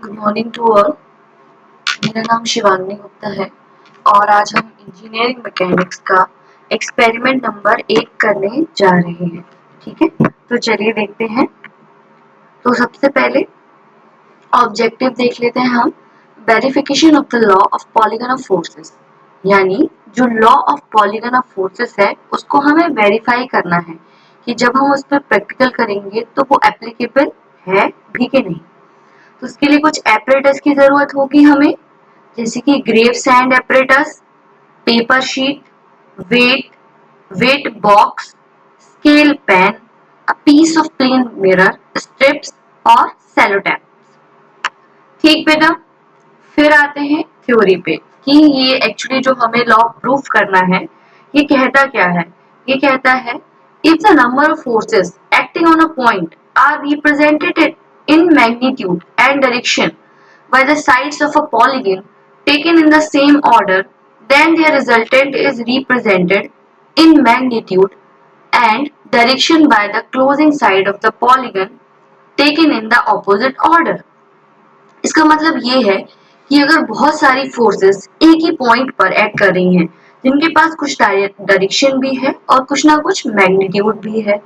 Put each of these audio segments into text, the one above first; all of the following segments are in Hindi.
Good morning to all. मेरा नाम शिवांगी गुप्ता है और आज हम इंजीनियरिंग मैकेनिक्स का एक्सपेरिमेंट नंबर 1 करने जा रहे हैं। ठीक है, तो चलिए देखते हैं। तो सबसे पहले ऑब्जेक्टिव देख लेते हैं हम। Verification of the law of polygon of forces, यानी जो law of polygon of forces है उसको हमें वेरीफाई करना है कि जब हम उस पर प्रैक्टिकल करेंगे तो वो एप्लीकेबल है भी कि नहीं। तो उसके लिए कुछ एपरेटस की जरूरत होगी हमें, जैसे कि Gravesande apparatus, paper sheet, weight box, scale pen, a piece of plane mirror, strips और सेलो टैप। ठीक बेटा, फिर आते हैं थ्योरी पे कि ये एक्चुअली जो हमें लॉ प्रूफ करना है ये कहता क्या है। ये कहता है if the number of forces acting on a point are represented in magnitude and direction by the sides of a polygon taken in the same order, then their resultant is represented in magnitude and direction by the closing side of the polygon taken in the opposite order. इसका मतलब ये है कि अगर बहुत सारी फोर्सेस एक ही पॉइंट पर एक्ट कर रही हैं जिनके पास कुछ डायरेक्शन भी है और कुछ ना कुछ मैग्नीट्यूड भी है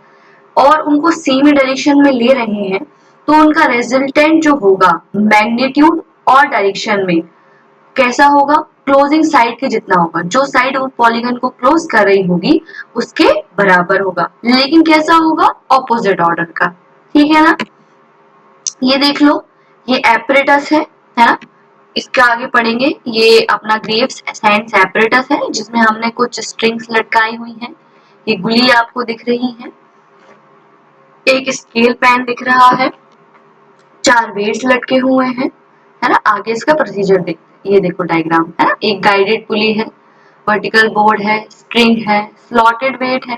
और उनको सेम डायरेक्शन में ले रहे हैं, तो उनका रिजल्टेंट जो होगा मैग्नीट्यूड और डायरेक्शन में कैसा होगा, क्लोजिंग साइड के जितना होगा। जो साइड वो पॉलीगन को क्लोज कर रही होगी उसके बराबर होगा, लेकिन कैसा होगा, ऑपोजिट ऑर्डर का। ठीक है ना, ये देख लो, ये एपरेटस है ना। इसके आगे पढ़ेंगे, ये अपना ग्रेव्स सैंड एपरेटस है जिसमें हमने कुछ स्ट्रिंग्स लटकाई हुई हैं। ये गुली आपको दिख रही है, एक स्केल पेन दिख रहा है, 4 वेट्स लटके हुए हैं, है ना। आगे इसका प्रोसीजर देखते हैं। ये देखो डायग्राम है ना, एक गाइडेड पुली है, वर्टिकल बोर्ड है, स्ट्रिंग है, स्लॉटेड वेट है।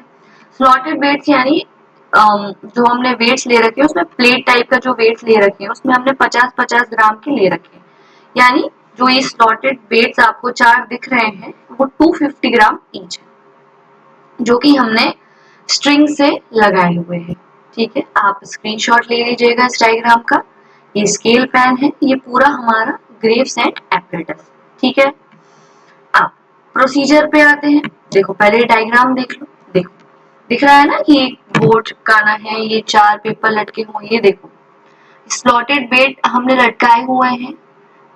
स्लॉटेड वेट्स यानी जो हमने वेट्स ले रखे हैं उसमें प्लेट टाइप का जो वेट्स ले रखे हैं उसमें हमने 50-50 ग्राम के ले रखे हैं, यानी जो ये स्लॉटेड वेट्स आपको 4 दिख रहे हैं वो 250 ग्राम ईच है, जो कि हमने स्ट्रिंग से लगाए हुए हैं। ठीक है, आप स्क्रीनशॉट ले लीजिएगा इस डायग्राम का। ये स्केल पेन है, ये पूरा हमारा ग्रेव सैंड एपरेटस। ठीक है, अब प्रोसीजर पे आते हैं। देखो पहले डायग्राम देख लो, देखो दिख रहा है ना कि एक बोर्ड चिपकाना है, ये 4 पेपर लटके हुए। ये देखो स्लॉटेड वेट हमने लटकाए हुए हैं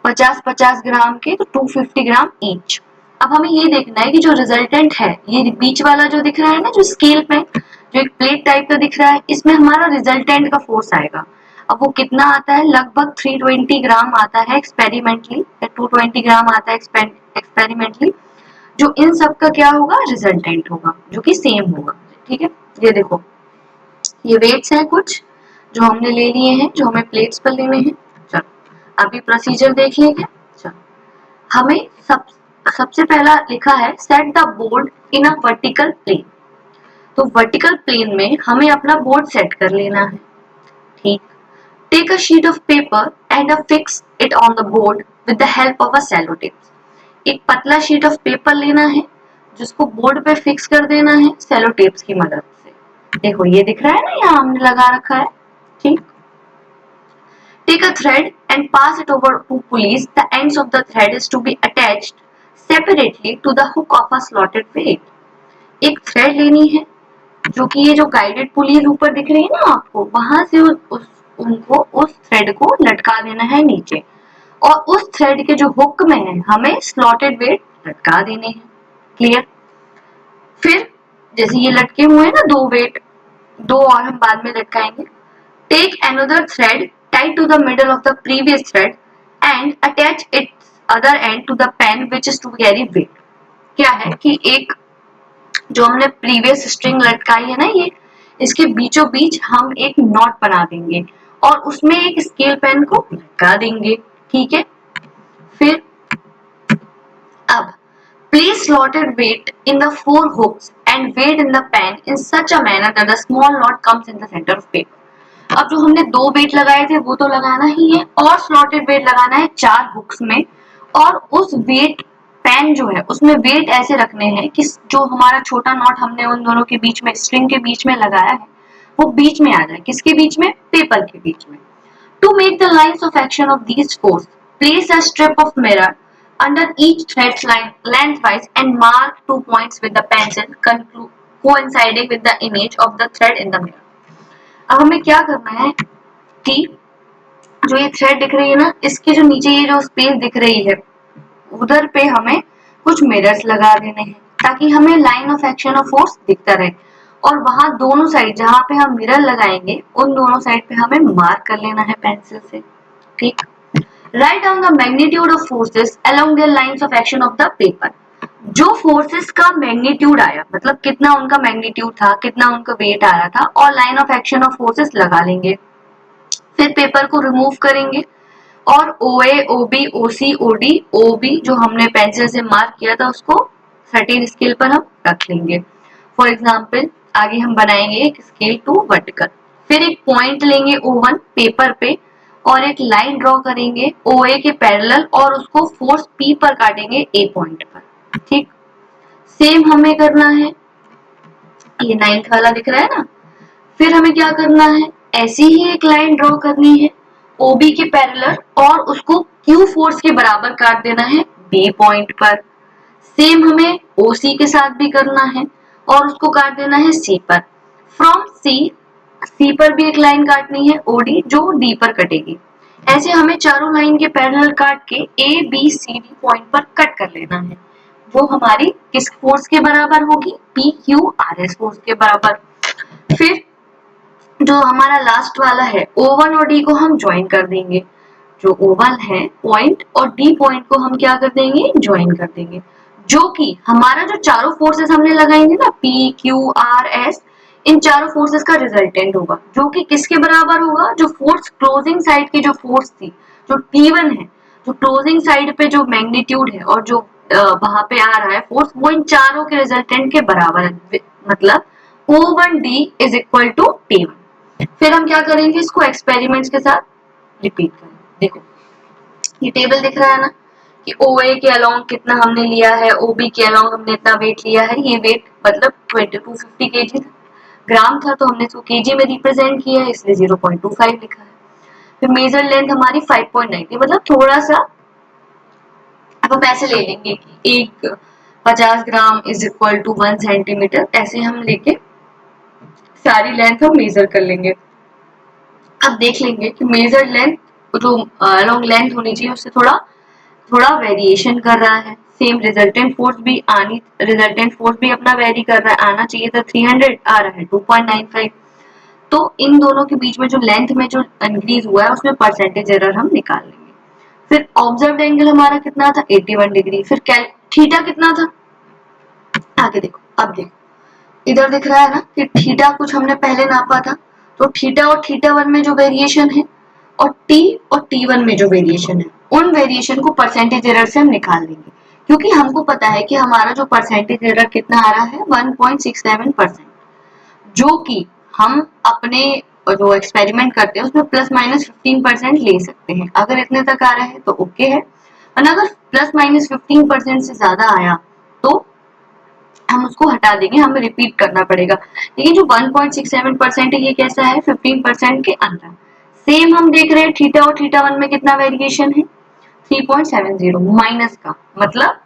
50-50 ग्राम के, तो 250 ग्राम ईच। अब हमें ये देखना है कि जो रिजल्टेंट है, ये बीच वाला जो दिख रहा है ना, जो स्केल पे जो एक प्लेट टाइप का दिख रहा है, इसमें हमारा रिजल्टेंट का फोर्स आएगा। अब वो कितना आता है, लगभग 320 ग्राम आता है एक्सपेरिमेंटली, 220 ग्राम आता है एक्सपेरिमेंटली। जो इन सब का क्या होगा, रिजल्टेंट होगा, जो कि सेम होगा। ठीक है, ये देखो ये वेट्स हैं कुछ जो हमने ले लिए हैं, जो हमें प्लेट्स पर लेने हैं। चलो अभी प्रोसीजर देख लेंगे। चलो हमें सबसे पहला लिखा है set the board in a vertical plane. तो वर्टिकल प्लेन में हमें अपना बोर्ड सेट कर लेना है। ठीक, take a sheet of paper and fix it on the board with the help of a sellotape. एक पतला शीट ऑफ पेपर लेना है जिसको बोर्ड पे फिक्स कर देना है सेलो टेप्स की मदद से। देखो ये दिख रहा है ना, यहाँ हमने लगा रखा है। ठीक, take a thread and pass it over 2 pulleys. The ends of the thread is to be attached separately to the hook of a slotted weight. एक थ्रेड लेनी है जो कि ये जो गाइडेड पुलीज ऊपर दिख रही है ना आपको, वहां से उनको उस थ्रेड को लटका देना है नीचे, और उस थ्रेड के जो हुक में है हमें स्लॉटेड वेट लटका देने हैं। क्लियर। फिर जैसे ये लटके हुए हैं ना 2 वेट, 2 और हम बाद में लटकाएंगे। Take another thread tied to the middle of the previous thread and attach its other end to the pen which is to carry weight. क्या है कि एक जो हमने प्रीवियस स्ट्रिंग लटकाई है ना, ये इसके बीचों बीच हम एक नॉट बना देंगे और उसमें एक स्केल पेन को लटका देंगे। ठीक है, फिर अब place slotted weight in the 4 hooks and weight in the pen in such a manner that the small knot comes in the center of paper. अब जो हमने 2 वेट लगाए थे वो तो लगाना ही है, और स्लॉटेड वेट लगाना है 4 हुक्स में, और उस वेट पेन जो है उसमें वेट ऐसे रखने हैं कि जो हमारा छोटा नॉट हमने उन दोनों के बीच में, स्ट्रिंग के बीच में लगाया है, वो बीच में आ जाए। किसके बीच में, पेपर के बीच में। To make the lines of action of these forces, place a strip of mirror under each thread's line lengthwise and mark 2 points with the pencil coinciding with the image of the thread in the mirror. अब हमें क्या करना है कि जो ये थ्रेड दिख रही है ना, इसके जो नीचे ये जो स्पेस दिख रही है उधर पे हमें कुछ मिरर्स लगा देने हैं ताकि हमें line of action of force दिखता रहे, और वहां दोनों साइड जहां पे हम मिरर लगाएंगे उन दोनों साइड पे हमें मार्क कर लेना है पेंसिल से। ठीक, write down the magnitude of forces along the lines of action of the paper. जो फोर्सेस का मैग्नीट्यूड आया, मतलब कितना उनका मैग्नीट्यूड था, कितना उनका वेट आ रहा था, और line of action of forces लगा लेंगे। फिर पेपर को रिमूव करेंगे और OA, OB, OC, OD, OB जो हमने पेंसिल से मार्क किया था उसको 13 स्केल पर हम रख लेंगे। फॉर एग्जाम्पल आगे हम बनाएंगे एक स्केल टू वर्टिकल, फिर एक पॉइंट लेंगे O1 पेपर पे और एक लाइन ड्रॉ करेंगे OA के पैरेलल और उसको फोर्स P पर काटेंगे A पॉइंट पर। ठीक, सेम हमें करना है, ये 9th वाला दिख रहा है ना। फिर हमें क्या करना है, ऐसी ही एक लाइन ड्रॉ करनी है OB के पैरेलल और उसको Q फोर्स के बराबर काट देना है B पॉइंट पर। सेम हमें OC के साथ भी करना है और उसको काट देना है C पर। फ्रॉम C पर भी एक लाइन काटनी है OD जो D पर कटेगी। ऐसे हमें चारों लाइन के पैरेलल काट के ABCD पॉइंट पर कट कर लेना है, जो हमारी किस फोर्स के बराबर होगी, PQRS फोर्स के बराबर। फिर जो हमारा लास्ट वाला है O1 और D को हम ज्वाइन कर देंगे। जो O1 है पॉइंट और D पॉइंट को हम क्या कर देंगे, ज्वाइन कर देंगे, जो कि हमारा जो चारों फोर्सेस हमने लगाएंगे ना PQRS, इन चारों फोर्सेस का रिजल्टेंट होगा, जो कि किसके बराबर होगा, जो फोर्स क्लोजिंग साइड की जो फोर्स थी, जो T1 है, जो क्लोजिंग साइड पे जो मैग्नीट्यूड है और जो वहां पे आ रहा है फोर्स, वो इन चारों के रिजल्टेंट के बराबर है, मतलब O1D is equal to T1। फिर हम क्या करेंगे, इसको एक्सपेरिमेंट्स के साथ रिपीट करेंगे। देखो ये टेबल दिख रहा है ना कि OA के अलोंग कितना हमने लिया है, OB के अलोंग हमने इतना वेट लिया है। ये वेट मतलब 2250 kg ग्राम था, तो हमने इसको केजी में रिप्रेजेंट किया है, इसलिए 0.25 लिखा है। फिर मेजर लेंथ हमारी 5.9 थी, मतलब थोड़ा सा अब हम ऐसे ले लेंगे कि एक 50 gram is equal to 1 centimetre, ऐसे हम लेके सारी लेंथ हम मेजर कर लेंगे। अब देख लेंगे कि मेजर लेंथ जो अलोंग लेंथ होनी चाहिए उससे थोड़ा वेरिएशन कर रहा है। सेम रिजल्टेंट फोर्स भी अपना वेरी कर रहा है, आना चाहिए था 300, आ रहा है 2.95। तो इन दोनों के बीच में जो लेंथ में जो इंक्रीज हुआ है उसमें परसेंटेज एरर हम निकाल लेंगे। फिर ऑब्जर्व्ड एंगल हमारा कितना था, 81 डिग्री। फिर थीटा कितना था, आगे देखो, अब देखो इधर दिख रहा है ना कि थीटा कुछ हमने पहले नापा था, तो थीटा और थीटा1 में जो वेरिएशन है और T और T1 में जो वेरिएशन है, उन वेरिएशन को परसेंटेज एरर से हम निकाल देंगे, क्योंकि हमको पता है कि हमारा जो परसेंटेज एरर कितना आ रहा है 1.67%, जो कि हम अपने जो एक्सपेरिमेंट करते हैं उसमें प्लस माइनस 15% ले सकते हैं। अगर इतने तक आ रहा है तो ओके है, और अगर प्लस माइनस 15% से ज्यादा आया तो हम उसको हटा देंगे, हमें रिपीट करना पड़ेगा। लेकिन जो 1.67% है ये कैसा है, 15% के अंदर। सेम हम देख रहे हैं थीटा और थीटा1 में कितना वेरिएशन है, 3.70 माइनस का, मतलब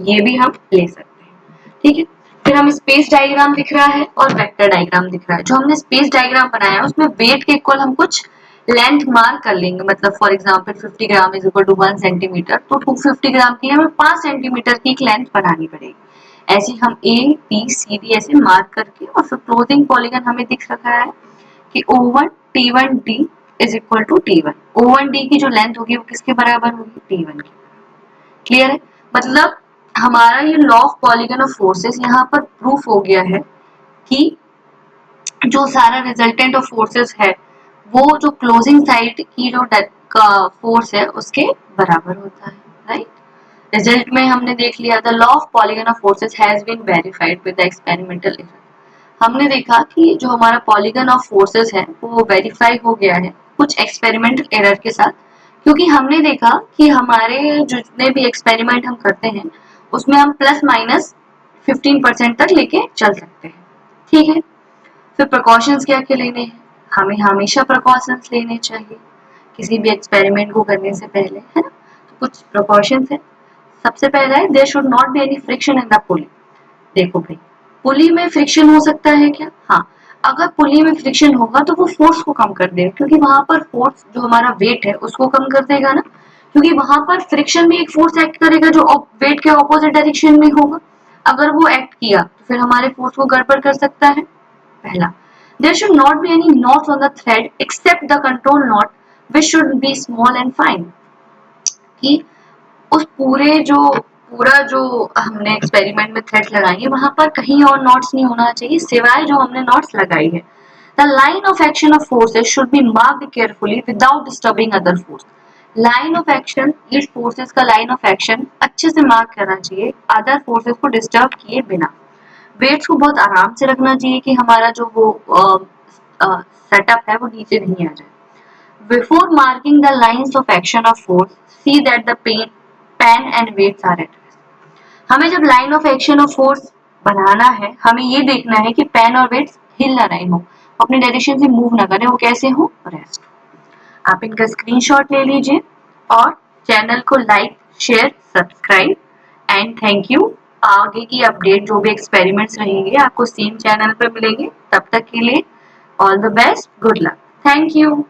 ये भी हम ले सकते हैं। ठीक है, फिर हम स्पेस डायग्राम दिख रहा है और वेक्टर डायग्राम दिख रहा है। जो हमने स्पेस डायग्राम बनाया है उसमें वेट के इक्वल हम कुछ लेंथ मार्क कर लेंगे, मतलब for example 50 gram is equal to 1 centimetre, तो 250 ग्राम की हमें 5 सेंटीमीटर की एक लेंथ बनानी पड़ेगी। ऐसे हम ABCD ऐसे मार्क करके, और फिर क्लोजिंग पॉलीगन हमें दिख रखा है कि O1 T1D is equal to T1। O1D की जो लेंथ होगी वो किसके बराबर होगी, T1 की। क्लियर है, मतलब हमारा ये law of polygon of forces यहाँ पर प्रूफ हो गया है कि जो सारा रिजल्टेंट ऑफ फोर्सेस है वो जो क्लोजिंग साइड की जो का फोर्स है उसके बराबर होता है। राइट, रिजल्ट में हमने देख लिया the law of polygon of forces has been verified with the experimental error. हमने देखा कि जो हमारा पॉलीगन ऑफ फोर्सेस है वो वेरीफाई हो गया है कुछ एक्सपेरिमेंटल एरर के साथ, क्योंकि हमने देखा कि हमारे जितने भी एक्सपेरिमेंट हम करते हैं उसमें हम प्लस माइनस 15% तक लेके चल सकते हैं। ठीक है, फिर प्रिकॉशंस क्या क्या लेने हैं, हमें हमेशा प्रिकॉशंस लेने चाहिए किसी भी एक्सपेरिमेंट को करने से पहले, है ना। तो कुछ प्रिकॉशंस है। सबसे पहला है there should not be any friction in the pulley. देखो भाई, पुली में फ्रिक्शन हो सकता है क्या? हाँ, अगर पुली में फ्रिक्शन होगा तो वो फोर्स को कम कर देगा, क्योंकि वहां पर फोर्स जो हमारा वेट है उसको कम कर देगा ना, क्योंकि वहां पर फ्रिक्शन में एक फोर्स एक्ट करेगा जो वेट के ऑपोजिट डायरेक्शन में होगा। अगर वो एक्ट किया तो फिर हमारे फोर्स को गड़बड़ कर सकता है। पहला, there should not be any knots on the thread except the control knot which should be small and fine. कि उस पूरा जो हमने एक्सपेरिमेंट में थ्रेड्स लगाई है वहां पर कहीं और नॉट्स नहीं होना चाहिए सिवाय जो हमने नॉट्स लगाई है। The line of action of forces should be marked carefully without disturbing other force. Line of action, इस फोर्सेस का लाइन ऑफ एक्शन अच्छे से मार्क करना चाहिए अदर फोर्सेस को डिस्टर्ब किए बिना। वेट्स को बहुत आराम से रखना चाहिए कि हमारा जो वो सेटअप है वो नीचे नहीं आ जाए। Before marking the lines of action of force, see that the pan and weights are at rest. हमें जब line of action of force बनाना है, हमें ये देखना है कि पेन और वेट्स हिल ना रहे हो, अपनी डायरेक्शन से मूव ना करें, वो कैसे हो? रेस्ट। आप इनका स्क्रीनशॉट ले लीजिए और चैनल को like, share, subscribe and thank you. आगे की अपडेट जो भी एक्सपेरिमेंट्स रहेंगे आपको सेम चैनल पर मिलेंगे। तब तक के लिए all the best, good luck, thank you.